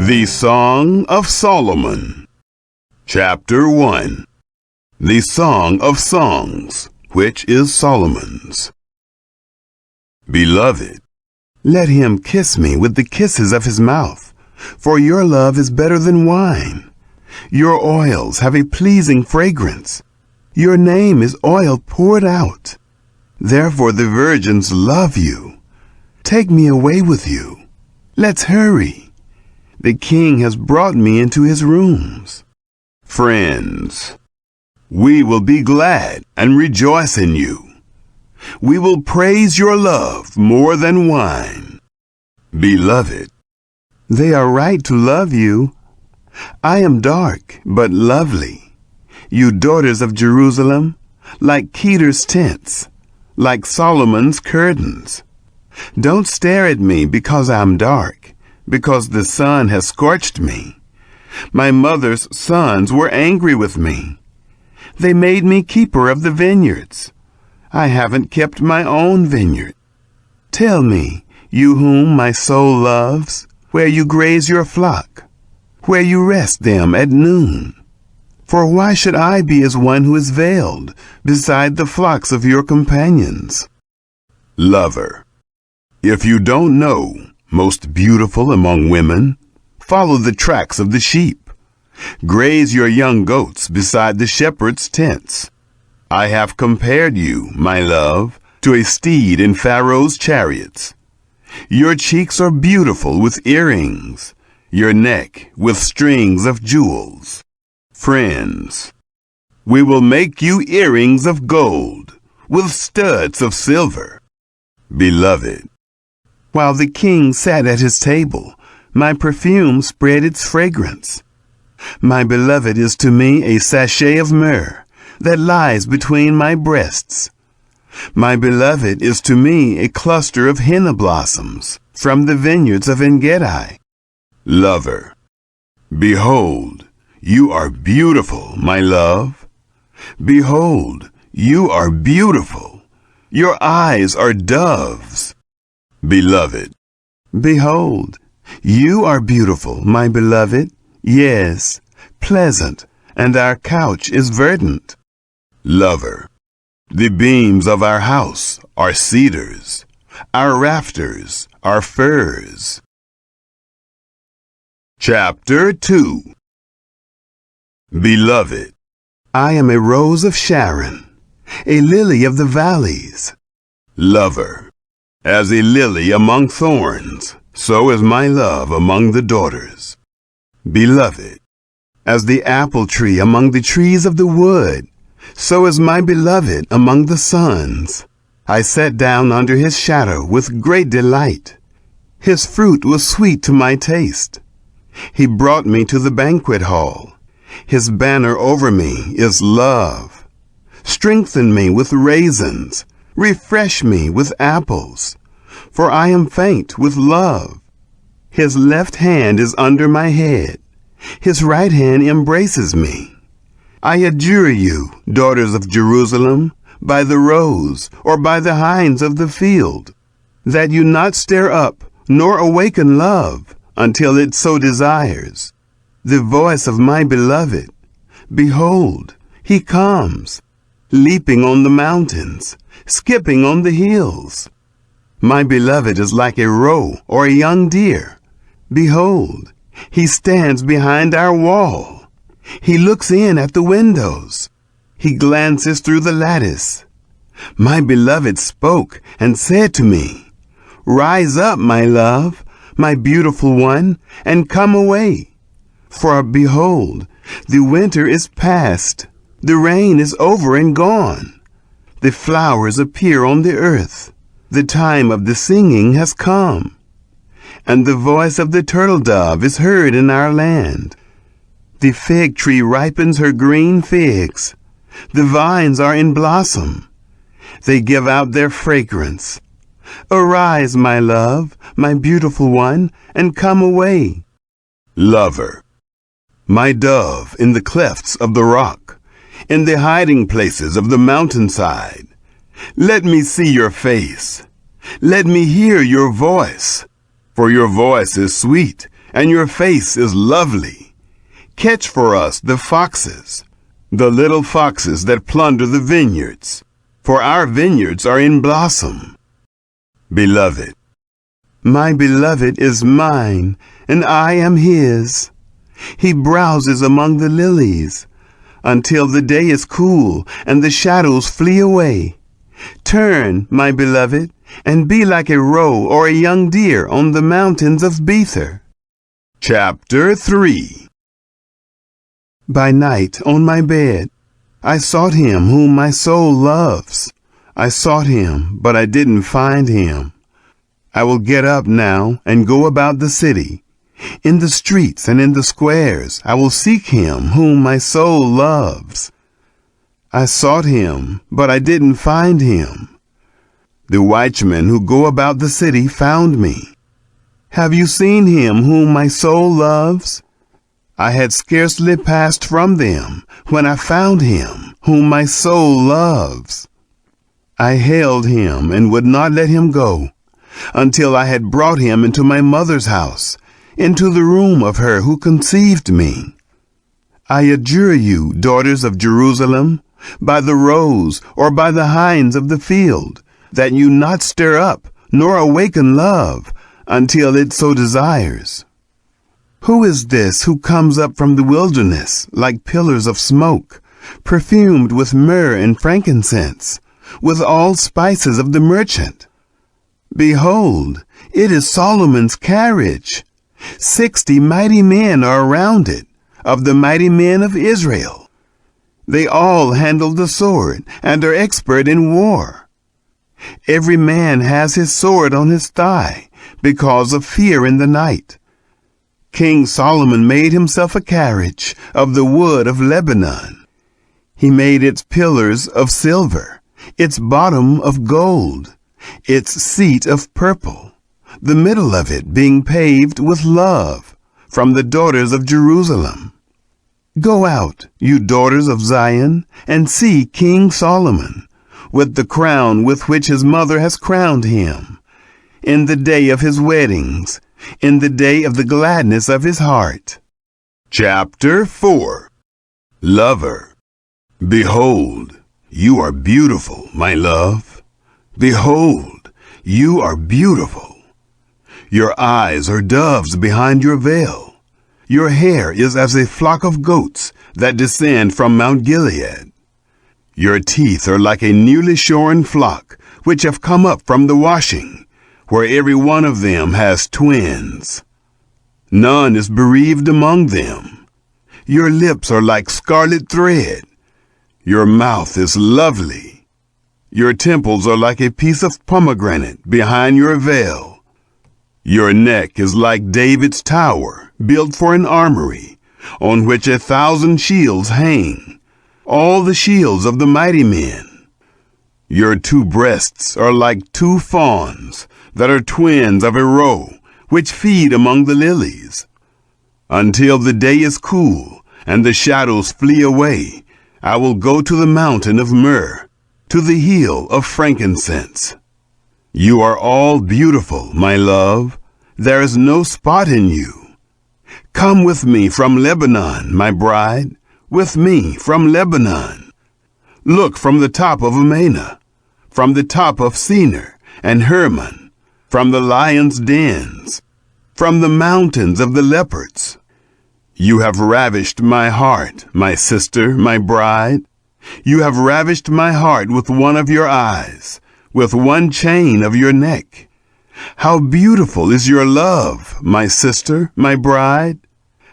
The Song of Solomon. Chapter 1. The Song of Songs, which is Solomon's. Beloved, let him kiss me with the kisses of his mouth, for your love is better than wine. Your oils have a pleasing fragrance. Your name is oil poured out. Therefore the virgins love you. Take me away with you. Let's hurry. The king has brought me into his rooms. Friends, we will be glad and rejoice in you. We will praise your love more than wine. Beloved, they are right to love you. I am dark but lovely. You daughters of Jerusalem, like Kedar's tents, like Solomon's curtains. Don't stare at me because I'm dark, because the sun has scorched me. My mother's sons were angry with me. They made me keeper of the vineyards. I haven't kept my own vineyard. Tell me, you whom my soul loves, where you graze your flock, where you rest them at noon. For why should I be as one who is veiled beside the flocks of your companions? Lover, if you don't know, most beautiful among women, follow the tracks of the sheep. Graze your young goats beside the shepherd's tents. I have compared you, my love, to a steed in Pharaoh's chariots. Your cheeks are beautiful with earrings, your neck with strings of jewels. Friends, we will make you earrings of gold, with studs of silver. Beloved, while the king sat at his table, my perfume spread its fragrance. My beloved is to me a sachet of myrrh that lies between my breasts. My beloved is to me a cluster of henna blossoms from the vineyards of En-gedi. Lover, behold, you are beautiful, my love. Behold, you are beautiful. Your eyes are doves. Beloved, behold, you are beautiful, my beloved. Yes, pleasant, and our couch is verdant. Lover, the beams of our house are cedars, our rafters are firs. Chapter 2. Beloved, I am a rose of Sharon, a lily of the valleys. Lover, as a lily among thorns, so is my love among the daughters. Beloved, as the apple tree among the trees of the wood, so is my beloved among the sons. I sat down under his shadow with great delight. His fruit was sweet to my taste. He brought me to the banquet hall. His banner over me is love. Strengthen me with raisins. Refresh me with apples, for I am faint with love. His left hand is under my head. His right hand embraces me. I adjure you, daughters of Jerusalem, by the roes or by the hinds of the field, that you not stir up nor awaken love until it so desires. The voice of my beloved, behold, he comes, leaping on the mountains, skipping on the hills. My beloved is like a roe or a young deer. Behold, he stands behind our wall. He looks in at the windows. He glances through the lattice. My beloved spoke and said to me, Rise up, my love, my beautiful one, and come away. For behold, the winter is past, the rain is over and gone. The flowers appear on the earth. The time of the singing has come. And the voice of the turtle dove is heard in our land. The fig tree ripens her green figs. The vines are in blossom. They give out their fragrance. Arise, my love, my beautiful one, and come away. Lover, my dove in the clefts of the rock, in the hiding places of the mountainside. Let me see your face. Let me hear your voice, for your voice is sweet, and your face is lovely. Catch for us the foxes, the little foxes that plunder the vineyards, for our vineyards are in blossom. Beloved, my beloved is mine, and I am his. He browses among the lilies, until the day is cool and the shadows flee away. Turn, my beloved, and be like a roe or a young deer on the mountains of Bether. Chapter 3. By night on my bed, I sought him whom my soul loves. I sought him, but I didn't find him. I will get up now and go about the city. In the streets and in the squares I will seek him whom my soul loves. I sought him, but I didn't find him. The watchmen who go about the city found me. Have you seen him whom my soul loves? I had scarcely passed from them when I found him whom my soul loves. I held him and would not let him go until I had brought him into my mother's house, into the room of her who conceived me. I adjure you, daughters of Jerusalem, by the roes or by the hinds of the field, that you not stir up nor awaken love until it so desires. Who is this who comes up from the wilderness like pillars of smoke, perfumed with myrrh and frankincense, with all spices of the merchant? Behold, it is Solomon's carriage. 60 mighty men are around it, of the mighty men of Israel. They all handle the sword and are expert in war. Every man has his sword on his thigh because of fear in the night. King Solomon made himself a carriage of the wood of Lebanon. He made its pillars of silver, its bottom of gold, its seat of purple, the middle of it being paved with love from the daughters of Jerusalem. Go out, you daughters of Zion, and see King Solomon, with the crown with which his mother has crowned him, in the day of his weddings, in the day of the gladness of his heart. Chapter 4. Lover, behold, you are beautiful, my love. Behold, you are beautiful. Your eyes are doves behind your veil. Your hair is as a flock of goats that descend from Mount Gilead. Your teeth are like a newly shorn flock, which have come up from the washing, where every one of them has twins. None is bereaved among them. Your lips are like scarlet thread. Your mouth is lovely. Your temples are like a piece of pomegranate behind your veil. Your neck is like David's tower, built for an armory, on which 1,000 shields hang, all the shields of the mighty men. Your 2 breasts are like 2 fawns, that are twins of a roe, which feed among the lilies. Until the day is cool, and the shadows flee away, I will go to the mountain of myrrh, to the hill of frankincense. You are all beautiful, my love. There is no spot in you. Come with me from Lebanon, my bride, with me from Lebanon. Look from the top of Amana, from the top of Senir and Hermon, from the lions' dens, from the mountains of the leopards. You have ravished my heart, my sister, my bride. You have ravished my heart with one of your eyes, with one chain of your neck. How beautiful is your love, my sister, my bride!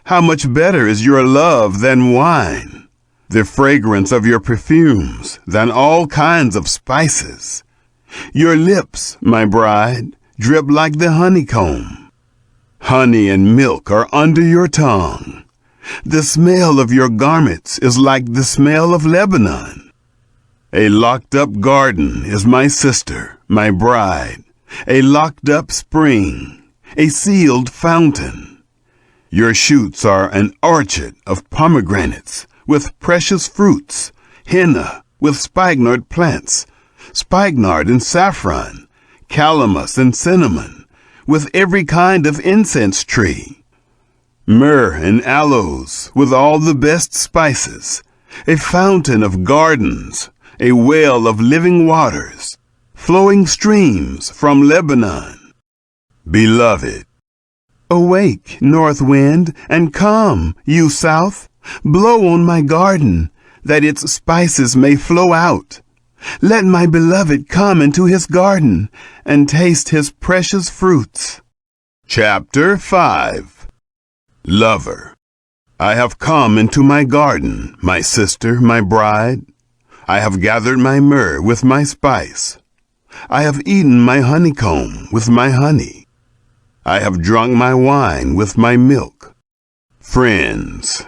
How much better is your love than wine, the fragrance of your perfumes than all kinds of spices. Your lips, my bride, drip like the honeycomb. Honey and milk are under your tongue. The smell of your garments is like the smell of Lebanon. A locked-up garden is my sister, my bride, a locked-up spring, a sealed fountain. Your shoots are an orchard of pomegranates with precious fruits, henna with spikenard plants, spikenard and saffron, calamus and cinnamon, with every kind of incense tree. myrrh and aloes with all the best spices, a fountain of gardens, a well of living waters, flowing streams from Lebanon. Beloved, awake, north wind, and come, you south, blow on my garden, that its spices may flow out. Let my beloved come into his garden and taste his precious fruits. Chapter 5. Lover, I have come into my garden, my sister, my bride. I have gathered my myrrh with my spice. I have eaten my honeycomb with my honey. I have drunk my wine with my milk. Friends,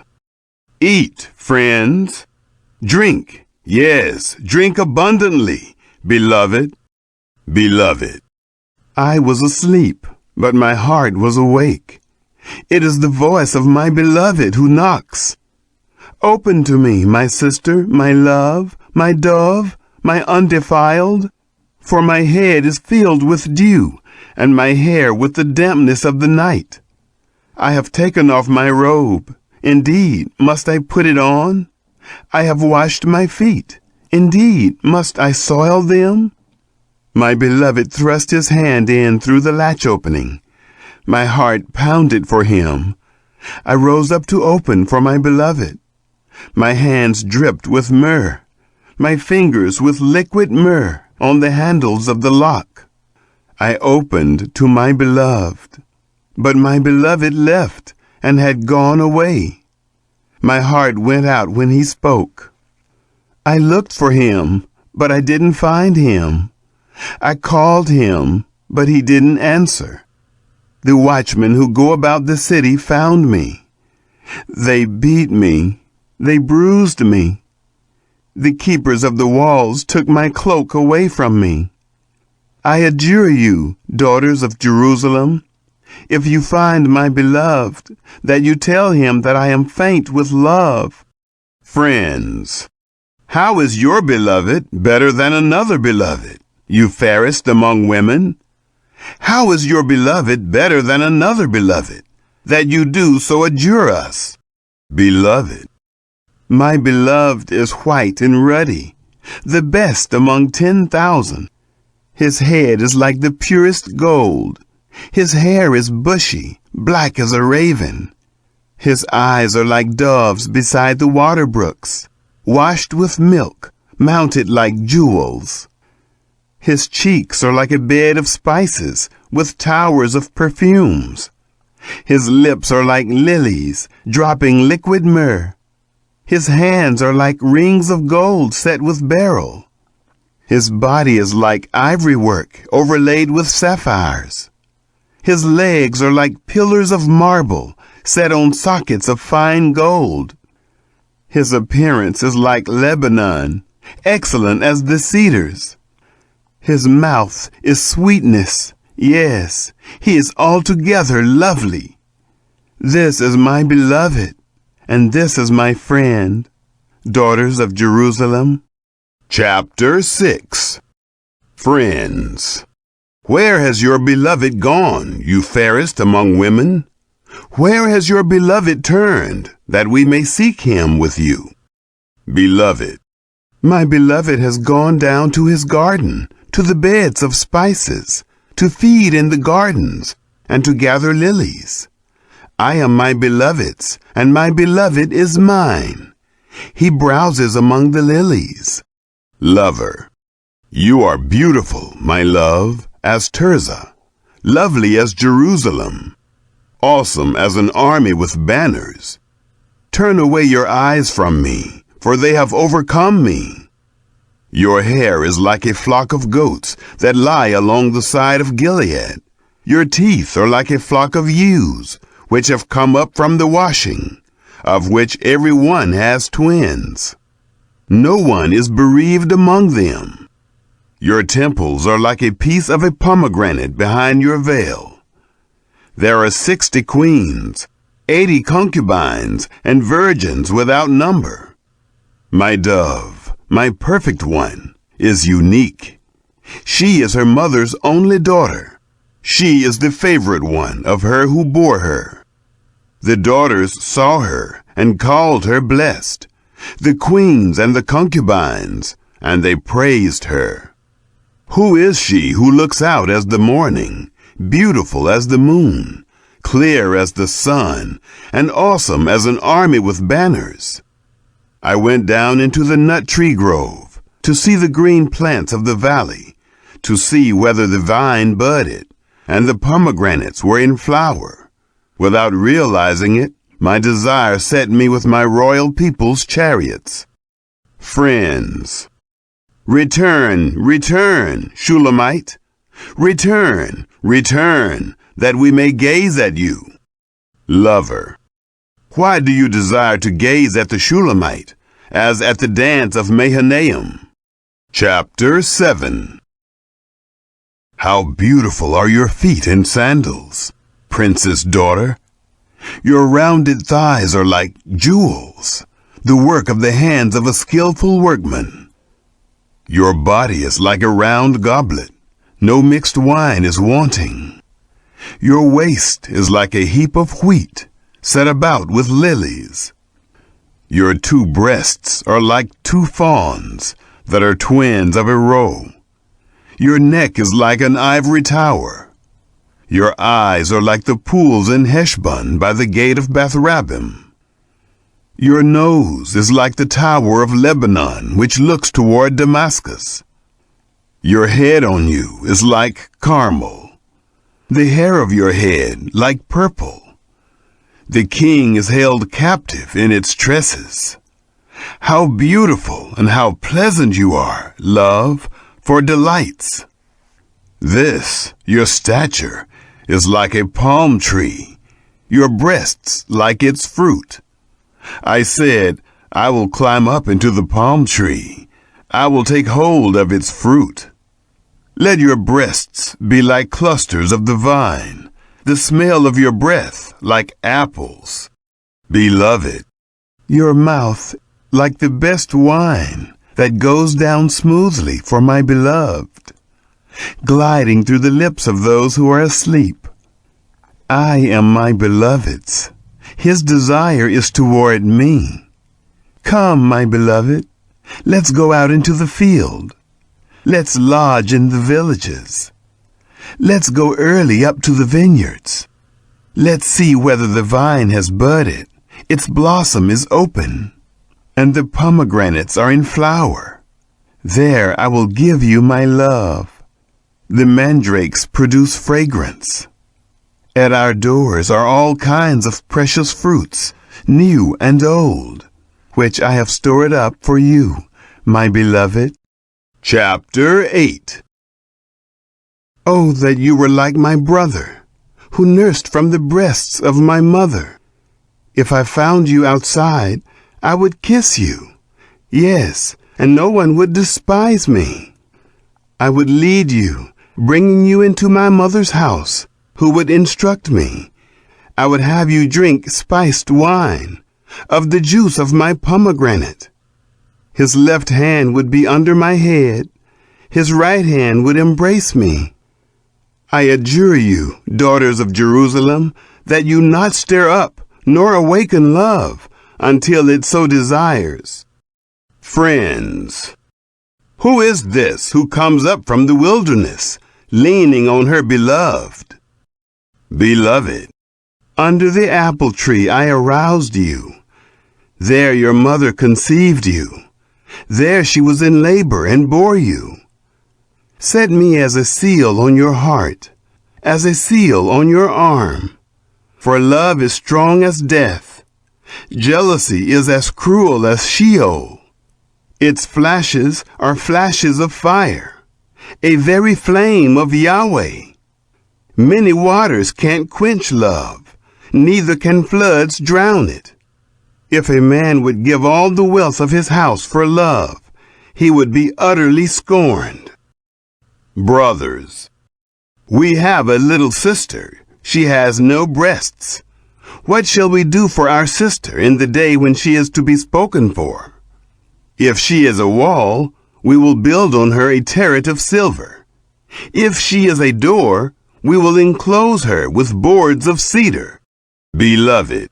eat, friends. Drink, yes, drink abundantly, beloved. Beloved, I was asleep, but my heart was awake. It is the voice of my beloved who knocks. Open to me, my sister, my love, my dove, my undefiled. For my head is filled with dew, and my hair with the dampness of the night. I have taken off my robe. Indeed, must I put it on? I have washed my feet. Indeed, must I soil them? My beloved thrust his hand in through the latch opening. My heart pounded for him. I rose up to open for my beloved. My hands dripped with myrrh, my fingers with liquid myrrh on the handles of the lock. I opened to my beloved, but my beloved left and had gone away. My heart went out when he spoke. I looked for him, but I didn't find him. I called him, but he didn't answer. The watchmen who go about the city found me. They beat me. They bruised me. The keepers of the walls took my cloak away from me. I adjure you, daughters of Jerusalem, if you find my beloved, that you tell him that I am faint with love. Friends, how is your beloved better than another beloved, you fairest among women? How is your beloved better than another beloved, that you do so adjure us? Beloved, my beloved is white and ruddy, the best among 10,000. His head is like the purest gold. His hair is bushy, black as a raven. His eyes are like doves beside the water brooks, washed with milk, mounted like jewels. His cheeks are like a bed of spices, with towers of perfumes. His lips are like lilies, dropping liquid myrrh. His hands are like rings of gold set with beryl. His body is like ivory work overlaid with sapphires. His legs are like pillars of marble set on sockets of fine gold. His appearance is like Lebanon, excellent as the cedars. His mouth is sweetness. Yes, he is altogether lovely. This is my beloved, and this is my friend, daughters of Jerusalem. Chapter 6. Friends, where has your beloved gone, you fairest among women? Where has your beloved turned, that we may seek him with you? Beloved, my beloved has gone down to his garden, to the beds of spices, to feed in the gardens, and to gather lilies. I am my beloved's, and my beloved is mine. He browses among the lilies. Lover, you are beautiful, my love, as Tirzah, lovely as Jerusalem, awesome as an army with banners. Turn away your eyes from me, for they have overcome me. Your hair is like a flock of goats that lie along the side of Gilead. Your teeth are like a flock of ewes, which have come up from the washing, of which every one has twins. No one is bereaved among them. Your temples are like a piece of a pomegranate behind your veil. There are 60 queens, 80 concubines, and virgins without number. My dove, my perfect one, is unique. She is her mother's only daughter. She is the favorite one of her who bore her. The daughters saw her and called her blessed, the queens and the concubines, and they praised her. Who is she who looks out as the morning, beautiful as the moon, clear as the sun, and awesome as an army with banners? I went down into the nut tree grove to see the green plants of the valley, to see whether the vine budded and the pomegranates were in flower. Without realizing it, my desire set me with my royal people's chariots. Friends, return, return, Shulamite. Return, return, that we may gaze at you. Lover, why do you desire to gaze at the Shulamite, as at the dance of Mahanaim? Chapter 7. How beautiful are your feet in sandals, princess daughter! Your rounded thighs are like jewels, the work of the hands of a skillful workman. Your body is like a round goblet, no mixed wine is wanting. Your waist is like a heap of wheat, set about with lilies. Your 2 breasts are like 2 fawns that are twins of a roe. Your neck is like an ivory tower. Your eyes are like the pools in Heshbon by the gate of Bath-rabbim. Your nose is like the tower of Lebanon, which looks toward Damascus. Your head on you is like Carmel, the hair of your head like purple. The king is held captive in its tresses. How beautiful and how pleasant you are, love, for delights. This, your stature, is like a palm tree, your breasts like its fruit. I said, I will climb up into the palm tree. I will take hold of its fruit. Let your breasts be like clusters of the vine, the smell of your breath like apples. Beloved, your mouth like the best wine that goes down smoothly for my beloved, gliding through the lips of those who are asleep. I am my beloved's. His desire is toward me. Come, my beloved, let's go out into the field. Let's lodge in the villages. Let's go early up to the vineyards. Let's see whether the vine has budded, its blossom is open, and the pomegranates are in flower. There I will give you my love. The mandrakes produce fragrance. At our doors are all kinds of precious fruits, new and old, which I have stored up for you, my beloved. Chapter 8. Oh, that you were like my brother, who nursed from the breasts of my mother. If I found you outside, I would kiss you. Yes, and no one would despise me. I would lead you, bringing you into my mother's house, who would instruct me. I would have you drink spiced wine, of the juice of my pomegranate. His left hand would be under my head, his right hand would embrace me. I adjure you, daughters of Jerusalem, that you not stir up nor awaken love until it so desires. Friends, who is this who comes up from the wilderness, leaning on her beloved? Beloved, under the apple tree I aroused you. There your mother conceived you. There she was in labor and bore you. Set me as a seal on your heart, as a seal on your arm. For love is strong as death. Jealousy is as cruel as Sheol. Its flashes are flashes of fire, a very flame of Yahweh. Many waters can't quench love, neither can floods drown it. If a man would give all the wealth of his house for love, he would be utterly scorned. Brothers, we have a little sister. She has no breasts. What shall we do for our sister in the day when she is to be spoken for? If she is a wall, we will build on her a turret of silver. If she is a door, we will enclose her with boards of cedar. Beloved,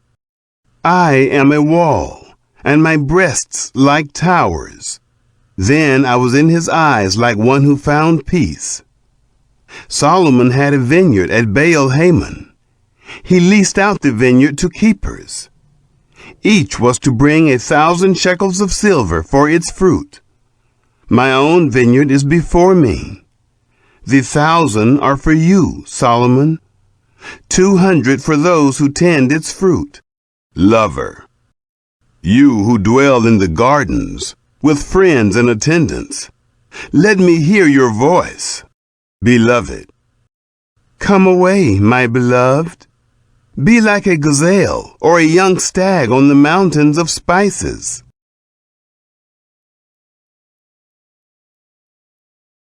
I am a wall, and my breasts like towers. Then I was in his eyes like one who found peace. Solomon had a vineyard at Baal-Hamon. He leased out the vineyard to keepers. Each was to bring 1,000 shekels of silver for its fruit. My own vineyard is before me. The 1,000 are for you, Solomon. 200 for those who tend its fruit. Lover, you who dwell in the gardens, with friends and attendants, let me hear your voice. Beloved, come away, my beloved. Be like a gazelle or a young stag on the mountains of spices.